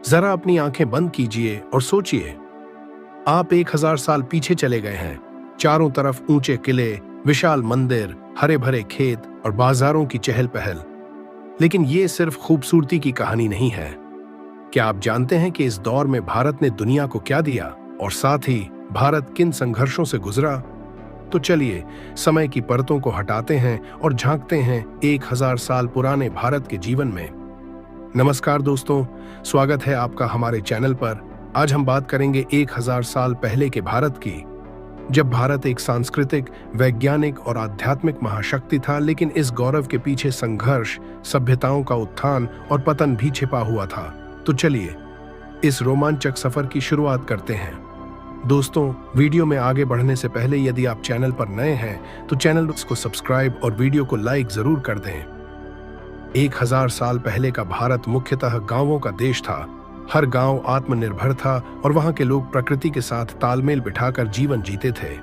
जरा अपनी आंखें बंद कीजिए और सोचिए, आप 1000 साल पीछे चले गए हैं। चारों तरफ ऊंचे किले, विशाल मंदिर, हरे भरे खेत और बाजारों की चहल पहल। लेकिन ये सिर्फ खूबसूरती की कहानी नहीं है। क्या आप जानते हैं कि इस दौर में भारत ने दुनिया को क्या दिया और साथ ही भारत किन संघर्षों से गुजरा? तो चलिए समय की परतों को हटाते हैं और झांकते हैं 1000 साल पुराने भारत के जीवन में। नमस्कार दोस्तों, स्वागत है आपका हमारे चैनल पर। आज हम बात करेंगे 1000 साल पहले के भारत की, जब भारत एक सांस्कृतिक, वैज्ञानिक और आध्यात्मिक महाशक्ति था। लेकिन इस गौरव के पीछे संघर्ष, सभ्यताओं का उत्थान और पतन भी छिपा हुआ था। तो चलिए इस रोमांचक सफर की शुरुआत करते हैं। दोस्तों, वीडियो में आगे बढ़ने से पहले यदि आप चैनल पर नए हैं तो चैनल को सब्सक्राइब और वीडियो को लाइक जरूर कर दें। 1000 साल पहले का भारत मुख्यतः गांवों का देश था। हर गांव आत्मनिर्भर था और वहां के लोग प्रकृति के साथ तालमेल बिठाकर जीवन जीते थे।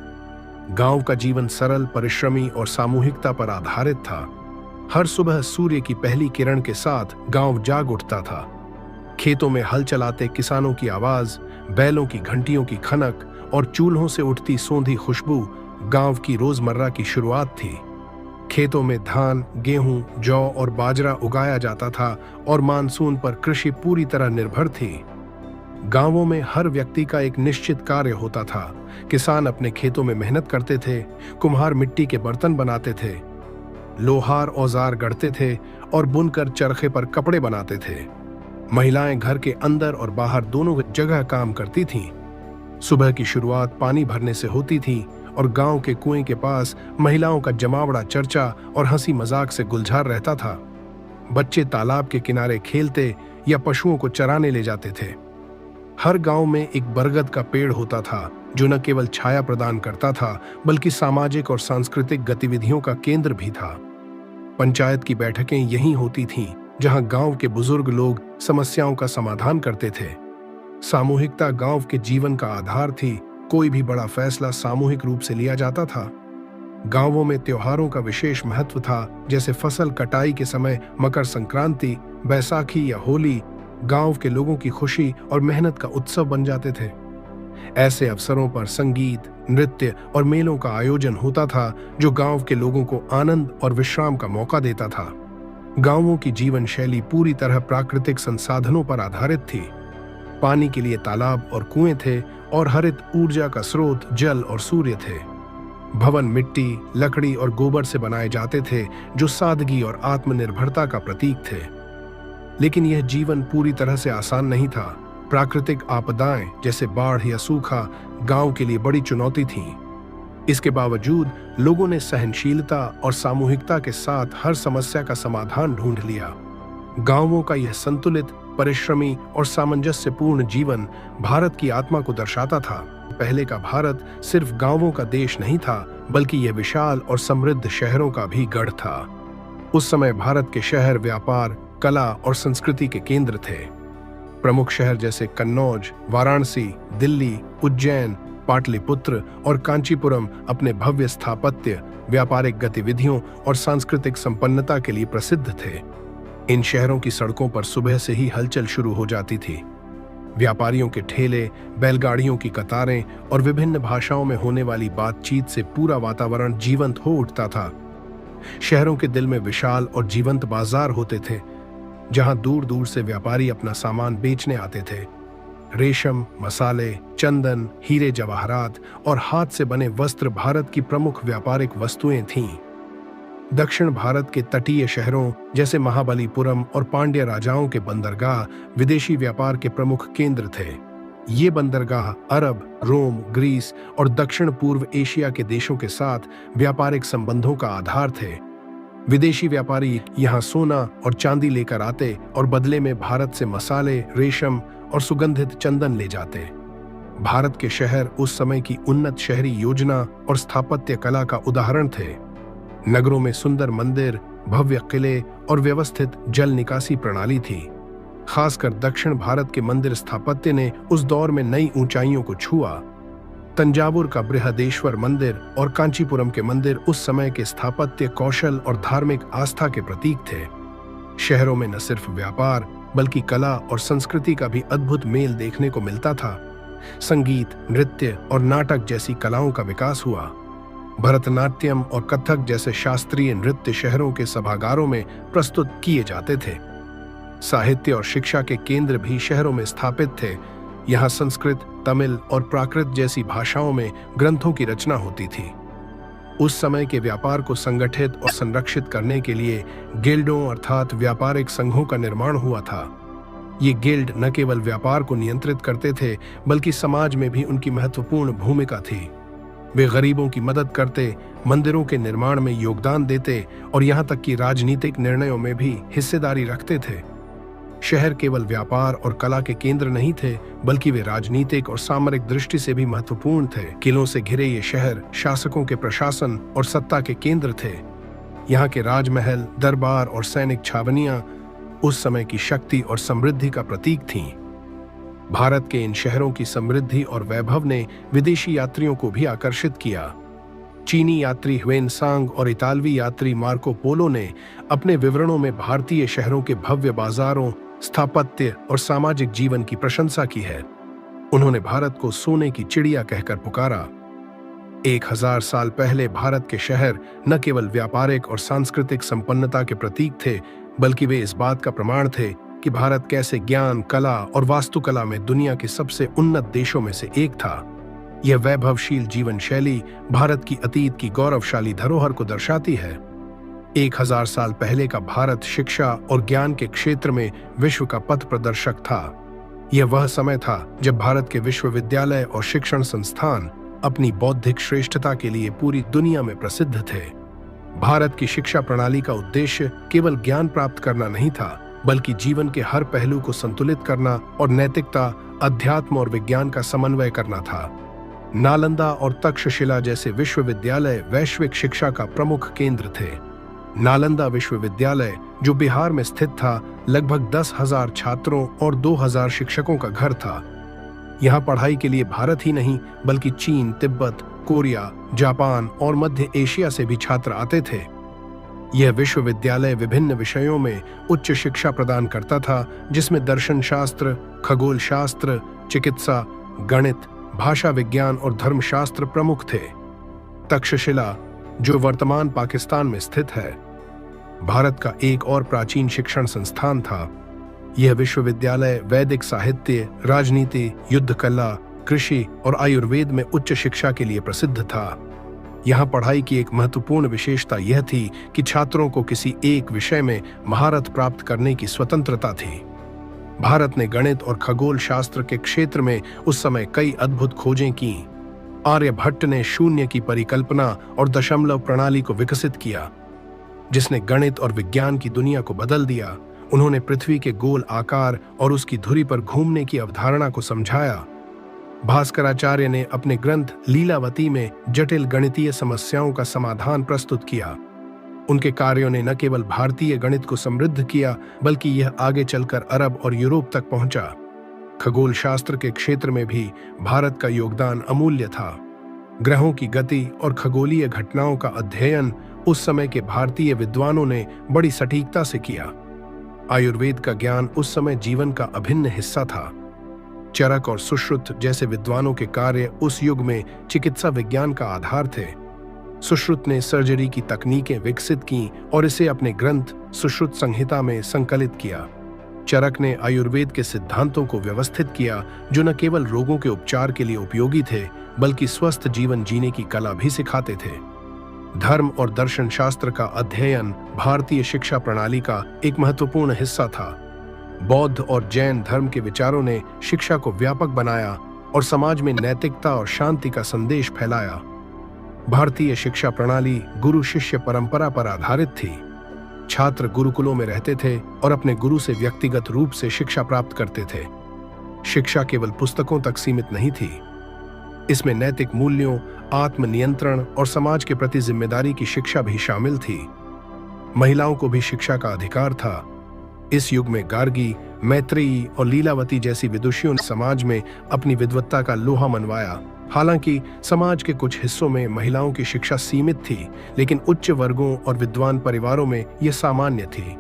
गांव का जीवन सरल, परिश्रमी और सामूहिकता पर आधारित था। हर सुबह सूर्य की पहली किरण के साथ गांव जाग उठता था। खेतों में हल चलाते किसानों की आवाज, बैलों की घंटियों की खनक और चूल्हों से उठती सौंधी खुशबू गांव की रोजमर्रा की शुरुआत थी। खेतों में धान, गेहूं, जौ और बाजरा उगाया जाता था और मानसून पर कृषि पूरी तरह निर्भर थी। गांवों में हर व्यक्ति का एक निश्चित कार्य होता था। किसान अपने खेतों में मेहनत करते थे, कुम्हार मिट्टी के बर्तन बनाते थे, लोहार औजार गढ़ते थे और बुनकर चरखे पर कपड़े बनाते थे। महिलाएं घर के अंदर और बाहर दोनों जगह काम करती थीं। सुबह की शुरुआत पानी भरने से होती थी और गांव के कुएं के पास महिलाओं का जमावड़ा चर्चा और हंसी मजाक से गुलजार रहता था। बच्चे तालाब के किनारे खेलते या पशुओं को चराने ले जाते थे। हर गांव में एक बरगद का पेड़ होता था जो न केवल छाया प्रदान करता था बल्कि सामाजिक और सांस्कृतिक गतिविधियों का केंद्र भी था। पंचायत की बैठकें यहीं होती थीं, जहां गांव के बुजुर्ग लोग समस्याओं का समाधान करते थे। सामूहिकता गांव के जीवन का आधार थी। कोई भी बड़ा फैसला सामूहिक रूप से लिया जाता था। गांवों में त्योहारों का विशेष महत्व था, जैसे फसल कटाई के समय मकर संक्रांति, बैसाखी या होली गांव के लोगों की खुशी और मेहनत का उत्सव बन जाते थे। ऐसे अवसरों पर संगीत, नृत्य और मेलों का आयोजन होता था, जो गांव के लोगों को आनंद और विश्राम का मौका देता था। गांवों की जीवन शैली पूरी तरह प्राकृतिक संसाधनों पर आधारित थी। पानी के लिए तालाब और कुएं थे और हरित ऊर्जा का स्रोत जल और सूर्य थे। भवन मिट्टी, लकड़ी और गोबर से बनाए जाते थे, जो सादगी और आत्मनिर्भरता का प्रतीक थे। लेकिन यह जीवन पूरी तरह से आसान नहीं था। प्राकृतिक आपदाएं जैसे बाढ़ या सूखा गांव के लिए बड़ी चुनौती थीं। इसके बावजूद लोगों ने सहनशीलता और सामूहिकता के साथ हर समस्या का समाधान ढूंढ लिया। गांवों का यह संतुलित, परिश्रमी और सामंजस्यपूर्ण जीवन भारत की आत्मा को दर्शाता था। पहले का भारत सिर्फ गांवों का देश नहीं था, बल्कि यह विशाल और समृद्ध शहरों का भी गढ़ था। उस समय भारत के शहर व्यापार, कला और संस्कृति के केंद्र थे। प्रमुख शहर जैसे कन्नौज, वाराणसी, दिल्ली, उज्जैन, पाटलिपुत्र और कांचीपुरम अपने भव्य स्थापत्य, व्यापारिक गतिविधियों और सांस्कृतिक संपन्नता के लिए प्रसिद्ध थे। इन शहरों की सड़कों पर सुबह से ही हलचल शुरू हो जाती थी। व्यापारियों के ठेले, बैलगाड़ियों की कतारें और विभिन्न भाषाओं में होने वाली बातचीत से पूरा वातावरण जीवंत हो उठता था। शहरों के दिल में विशाल और जीवंत बाजार होते थे, जहां दूर दूर से व्यापारी अपना सामान बेचने आते थे। रेशम, मसाले, चंदन, हीरे जवाहरात और हाथ से बने वस्त्र भारत की प्रमुख व्यापारिक वस्तुएं थीं। दक्षिण भारत के तटीय शहरों जैसे महाबलीपुरम और पांड्य राजाओं के बंदरगाह विदेशी व्यापार के प्रमुख केंद्र थे। ये बंदरगाह अरब, रोम, ग्रीस और दक्षिण पूर्व एशिया के देशों के साथ व्यापारिक संबंधों का आधार थे। विदेशी व्यापारी यहाँ सोना और चांदी लेकर आते और बदले में भारत से मसाले, रेशम और सुगंधित चंदन ले जाते। भारत के शहर उस समय की उन्नत शहरी योजना और स्थापत्य कला का उदाहरण थे। नगरों में सुंदर मंदिर, भव्य किले और व्यवस्थित जल निकासी प्रणाली थी। खासकर दक्षिण भारत के मंदिर स्थापत्य ने उस दौर में नई ऊंचाइयों को छुआ। तंजावुर का बृहदेश्वर मंदिर और कांचीपुरम के मंदिर उस समय के स्थापत्य कौशल और धार्मिक आस्था के प्रतीक थे। शहरों में न सिर्फ व्यापार बल्कि कला और संस्कृति का भी अद्भुत मेल देखने को मिलता था। संगीत, नृत्य और नाटक जैसी कलाओं का विकास हुआ। भरतनाट्यम और कथक जैसे शास्त्रीय नृत्य शहरों के सभागारों में प्रस्तुत किए जाते थे। साहित्य और शिक्षा के केंद्र भी शहरों में स्थापित थे। यहाँ संस्कृत, तमिल और प्राकृत जैसी भाषाओं में ग्रंथों की रचना होती थी। उस समय के व्यापार को संगठित और संरक्षित करने के लिए गिल्डों अर्थात व्यापारिक संघों का निर्माण हुआ था। ये गिल्ड न केवल व्यापार को नियंत्रित करते थे, बल्कि समाज में भी उनकी महत्वपूर्ण भूमिका थी। वे गरीबों की मदद करते, मंदिरों के निर्माण में योगदान देते और यहाँ तक कि राजनीतिक निर्णयों में भी हिस्सेदारी रखते थे। शहर केवल व्यापार और कला के केंद्र नहीं थे, बल्कि वे राजनीतिक और सामरिक दृष्टि से भी महत्वपूर्ण थे। किलों से घिरे ये शहर शासकों के प्रशासन और सत्ता के केंद्र थे। यहाँ के राजमहल, दरबार और सैनिक छावनियां उस समय की शक्ति और समृद्धि का प्रतीक थीं। भारत के इन शहरों की समृद्धि और वैभव ने विदेशी यात्रियों को भी आकर्षित किया। चीनी यात्री ह्वेनसांग और इतालवी यात्री मार्को पोलो ने अपने विवरणों में भारतीय शहरों के भव्य बाजारों, स्थापत्य और सामाजिक जीवन की प्रशंसा की है। उन्होंने भारत को सोने की चिड़िया कहकर पुकारा। 1000 साल पहले भारत के शहर न केवल व्यापारिक और सांस्कृतिक संपन्नता के प्रतीक थे, बल्कि वे इस बात का प्रमाण थे कि भारत कैसे ज्ञान, कला और वास्तुकला में दुनिया के सबसे उन्नत देशों में से एक था। यह वैभवशील जीवन शैली भारत की अतीत की गौरवशाली धरोहर को दर्शाती है। 1000 साल पहले का भारत शिक्षा और ज्ञान के क्षेत्र में विश्व का पथ प्रदर्शक था। यह वह समय था जब भारत के विश्वविद्यालय और शिक्षण संस्थान अपनी बौद्धिक श्रेष्ठता के लिए पूरी दुनिया में प्रसिद्ध थे। भारत की शिक्षा प्रणाली का उद्देश्य केवल ज्ञान प्राप्त करना नहीं था, बल्कि जीवन के हर पहलू को संतुलित करना और नैतिकता, अध्यात्म और विज्ञान का समन्वय करना था। नालंदा और तक्षशिला जैसे विश्वविद्यालय वैश्विक शिक्षा का प्रमुख केंद्र थे। नालंदा विश्वविद्यालय, जो बिहार में स्थित था, लगभग 10,000 छात्रों और 2,000 शिक्षकों का घर था। यहाँ पढ़ाई के लिए भारत ही नहीं, बल्कि चीन, तिब्बत, कोरिया, जापान और मध्य एशिया से भी छात्र आते थे। यह विश्वविद्यालय विभिन्न विषयों में उच्च शिक्षा प्रदान करता था, जिसमें दर्शन शास्त्र, खगोल शास्त्र, चिकित्सा, गणित, भाषा विज्ञान और धर्मशास्त्र प्रमुख थे। तक्षशिला, जो वर्तमान पाकिस्तान में स्थित है, भारत का एक और प्राचीन शिक्षण संस्थान था। यह विश्वविद्यालय वैदिक साहित्य, राजनीति, युद्ध कला, कृषि और आयुर्वेद में उच्च शिक्षा के लिए प्रसिद्ध था। यहाँ पढ़ाई की एक महत्वपूर्ण विशेषता यह थी कि छात्रों को किसी एक विषय में महारत प्राप्त करने की स्वतंत्रता थी। भारत ने गणित और खगोल शास्त्र के क्षेत्र में उस समय कई अद्भुत खोजें की। आर्यभट्ट ने शून्य की परिकल्पना और दशमलव प्रणाली को विकसित किया, जिसने गणित और विज्ञान की दुनिया को बदल दिया। उन्होंने पृथ्वी के गोल आकार और उसकी धुरी पर घूमने की अवधारणा को समझाया। भास्कराचार्य ने अपने ग्रंथ लीलावती में जटिल गणितीय समस्याओं का समाधान प्रस्तुत किया। उनके कार्यों ने न केवल भारतीय गणित को समृद्ध किया, बल्कि यह आगे चलकर अरब और यूरोप तक पहुंचा। खगोल शास्त्र के क्षेत्र में भी भारत का योगदान अमूल्य था। ग्रहों की गति और खगोलीय घटनाओं का अध्ययन उस समय के भारतीय विद्वानों ने बड़ी सटीकता से किया। आयुर्वेद का ज्ञान उस समय जीवन का अभिन्न हिस्सा था। चरक और सुश्रुत जैसे विद्वानों के कार्य उस युग में चिकित्सा विज्ञान का आधार थे। सुश्रुत ने सर्जरी की तकनीकें विकसित की और इसे अपने ग्रंथ सुश्रुत संहिता में संकलित किया। चरक ने आयुर्वेद के सिद्धांतों को व्यवस्थित किया, जो न केवल रोगों के उपचार के लिए उपयोगी थे, बल्कि स्वस्थ जीवन जीने की कला भी सिखाते थे। धर्म और दर्शन शास्त्र का अध्ययन भारतीय शिक्षा प्रणाली का एक महत्वपूर्ण हिस्सा था। बौद्ध और जैन धर्म के विचारों ने शिक्षा को व्यापक बनाया और समाज में नैतिकता और शांति का संदेश फैलाया। भारतीय शिक्षा प्रणाली गुरु शिष्य परंपरा पर आधारित थी। छात्र गुरुकुलों में रहते थे और अपने गुरु से व्यक्तिगत रूप से शिक्षा प्राप्त करते थे। शिक्षा केवल पुस्तकों तक सीमित नहीं थी। इसमें नैतिक मूल्यों, आत्मनियंत्रण और समाज के प्रति जिम्मेदारी की शिक्षा भी शामिल थी। महिलाओं को भी शिक्षा का अधिकार था। इस युग में गार्गी, मैत्रेयी और लीलावती जैसी विदुषियों ने समाज में अपनी विद्वत्ता का लोहा मनवाया। हालांकि समाज के कुछ हिस्सों में महिलाओं की शिक्षा सीमित थी, लेकिन उच्च वर्गों और विद्वान परिवारों में यह सामान्य थी।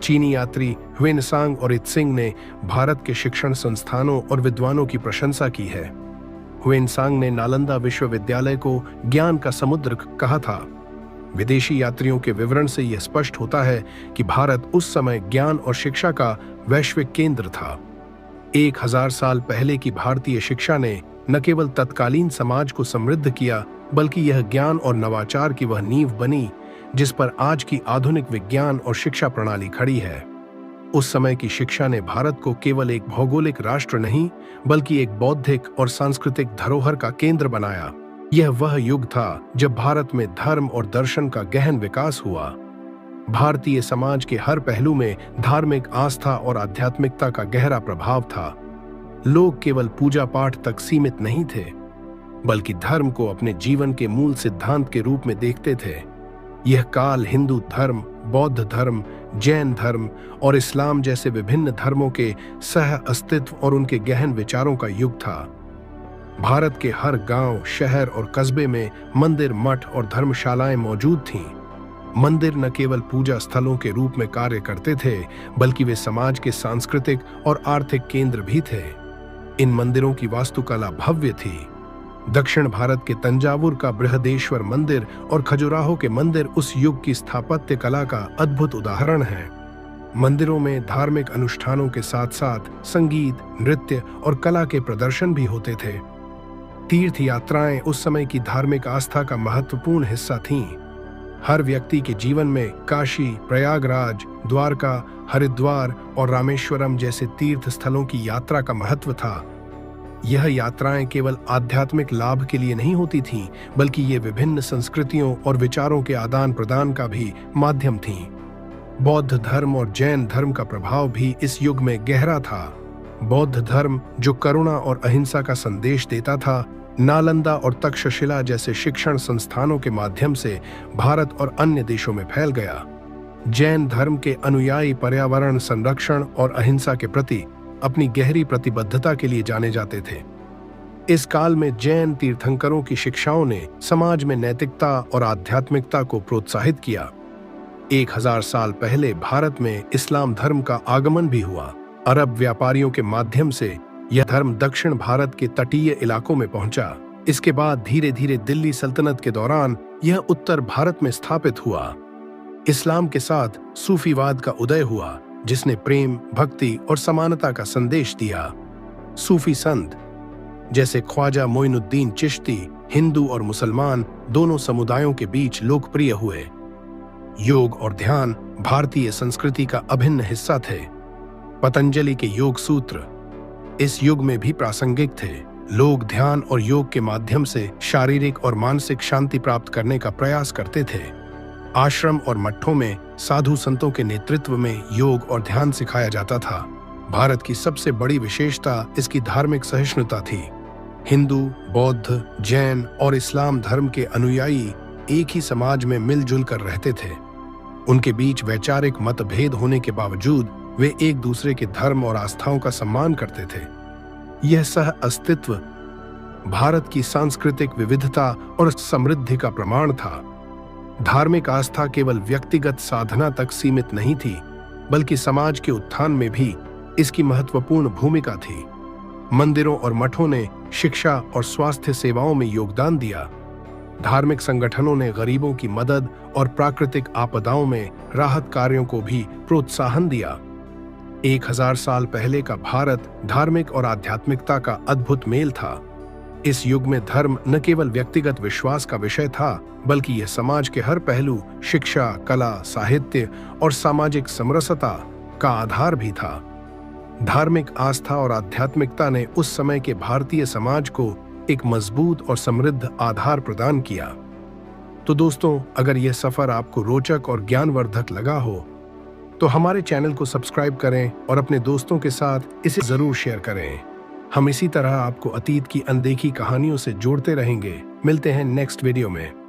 चीनी यात्री ह्वेनसांग और इत्सिंग ने भारत के शिक्षण संस्थानों और विद्वानों की प्रशंसा की है। ह्वेनसांग ने नालंदा विश्वविद्यालय को ज्ञान का समुद्र कहा था। विदेशी यात्रियों के विवरण से यह स्पष्ट होता है कि भारत उस समय ज्ञान और शिक्षा का वैश्विक केंद्र था। 1000 साल पहले की भारतीय शिक्षा ने न केवल तत्कालीन समाज को समृद्ध किया, बल्कि यह ज्ञान और नवाचार की वह नींव बनी जिस पर आज की आधुनिक विज्ञान और शिक्षा प्रणाली खड़ी है। उस समय की शिक्षा ने भारत को केवल एक भौगोलिक राष्ट्र नहीं, बल्कि एक बौद्धिक और सांस्कृतिक धरोहर का केंद्र बनाया। यह वह युग था जब भारत में धर्म और दर्शन का गहन विकास हुआ। भारतीय समाज के हर पहलू में धार्मिक आस्था और आध्यात्मिकता का गहरा प्रभाव था। लोग केवल पूजा पाठ तक सीमित नहीं थे, बल्कि धर्म को अपने जीवन के मूल सिद्धांत के रूप में देखते थे। यह काल हिंदू धर्म, बौद्ध धर्म, जैन धर्म और इस्लाम जैसे विभिन्न धर्मों के सह अस्तित्व और उनके गहन विचारों का युग था। भारत के हर गांव, शहर और कस्बे में मंदिर, मठ और धर्मशालाएं मौजूद थीं। मंदिर न केवल पूजा स्थलों के रूप में कार्य करते थे, बल्कि वे समाज के सांस्कृतिक और आर्थिक केंद्र भी थे। इन मंदिरों की वास्तुकला भव्य थी। दक्षिण भारत के तंजावुर का बृहदेश्वर मंदिर और खजुराहो के मंदिर उस युग की स्थापत्य कला का अद्भुत उदाहरण हैं। मंदिरों में धार्मिक अनुष्ठानों के साथ साथ संगीत, नृत्य और कला के प्रदर्शन भी होते थे। तीर्थ यात्राएं उस समय की धार्मिक आस्था का महत्वपूर्ण हिस्सा थीं। हर व्यक्ति के जीवन में काशी, प्रयागराज, द्वारका, हरिद्वार और रामेश्वरम जैसे तीर्थ स्थलों की यात्रा का महत्व था। यह यात्राएं केवल आध्यात्मिक लाभ के लिए नहीं होती थीं, बल्कि ये विभिन्न संस्कृतियों और विचारों के आदान प्रदान का भी माध्यम थीं। बौद्ध धर्म और जैन धर्म का प्रभाव भी इस युग में गहरा था। बौद्ध धर्म, जो करुणा और अहिंसा का संदेश देता था, नालंदा और तक्षशिला जैसे शिक्षण संस्थानों के माध्यम से भारत और अन्य देशों में फैल गया। जैन धर्म के अनुयायी पर्यावरण संरक्षण और अहिंसा के प्रति अपनी गहरी प्रतिबद्धता के लिए जाने जाते थे। इस काल में जैन तीर्थंकरों की शिक्षाओं ने समाज में नैतिकता और आध्यात्मिकता को प्रोत्साहित किया। 1000 साल पहले भारत में इस्लाम धर्म का आगमन भी हुआ। अरब व्यापारियों के माध्यम से यह धर्म दक्षिण भारत के तटीय इलाकों में पहुंचा। इसके बाद धीरे धीरे दिल्ली सल्तनत के दौरान यह उत्तर भारत में स्थापित हुआ। इस्लाम के साथ सूफीवाद का उदय हुआ, जिसने प्रेम, भक्ति और समानता का संदेश दिया। सूफी संत जैसे ख्वाजा मोइनुद्दीन चिश्ती हिंदू और मुसलमान दोनों समुदायों के बीच लोकप्रिय हुए। योग और ध्यान भारतीय संस्कृति का अभिन्न हिस्सा थे। पतंजलि के योग सूत्र इस युग में भी प्रासंगिक थे। लोग ध्यान और योग के माध्यम से शारीरिक और मानसिक शांति प्राप्त करने का प्रयास करते थे। आश्रम और मठों में साधु संतों के नेतृत्व में योग और ध्यान सिखाया जाता था। भारत की सबसे बड़ी विशेषता इसकी धार्मिक सहिष्णुता थी। हिंदू, बौद्ध, जैन और इस्लाम धर्म के अनुयायी एक ही समाज में मिलजुल कर रहते थे। उनके बीच वैचारिक मतभेद होने के बावजूद वे एक दूसरे के धर्म और आस्थाओं का सम्मान करते थे। यह सह अस्तित्व भारत की सांस्कृतिक विविधता और समृद्धि का प्रमाण था। धार्मिक आस्था केवल व्यक्तिगत साधना तक सीमित नहीं थी, बल्कि समाज के उत्थान में भी इसकी महत्वपूर्ण भूमिका थी। मंदिरों और मठों ने शिक्षा और स्वास्थ्य सेवाओं में योगदान दिया। धार्मिक संगठनों ने गरीबों की मदद और प्राकृतिक आपदाओं में राहत कार्यों को भी प्रोत्साहन दिया। 1000 साल पहले का भारत धार्मिक और आध्यात्मिकता का अद्भुत मेल था। इस युग में धर्म न केवल व्यक्तिगत विश्वास का विषय था, बल्कि यह समाज के हर पहलू, शिक्षा, कला, साहित्य और सामाजिक समरसता का आधार भी था। धार्मिक आस्था और आध्यात्मिकता ने उस समय के भारतीय समाज को एक मजबूत और समृद्ध आधार प्रदान किया। तो दोस्तों, अगर यह सफर आपको रोचक और ज्ञानवर्धक लगा हो तो हमारे चैनल को सब्सक्राइब करें और अपने दोस्तों के साथ इसे जरूर शेयर करें। हम इसी तरह आपको अतीत की अनदेखी कहानियों से जोड़ते रहेंगे। मिलते हैं नेक्स्ट वीडियो में।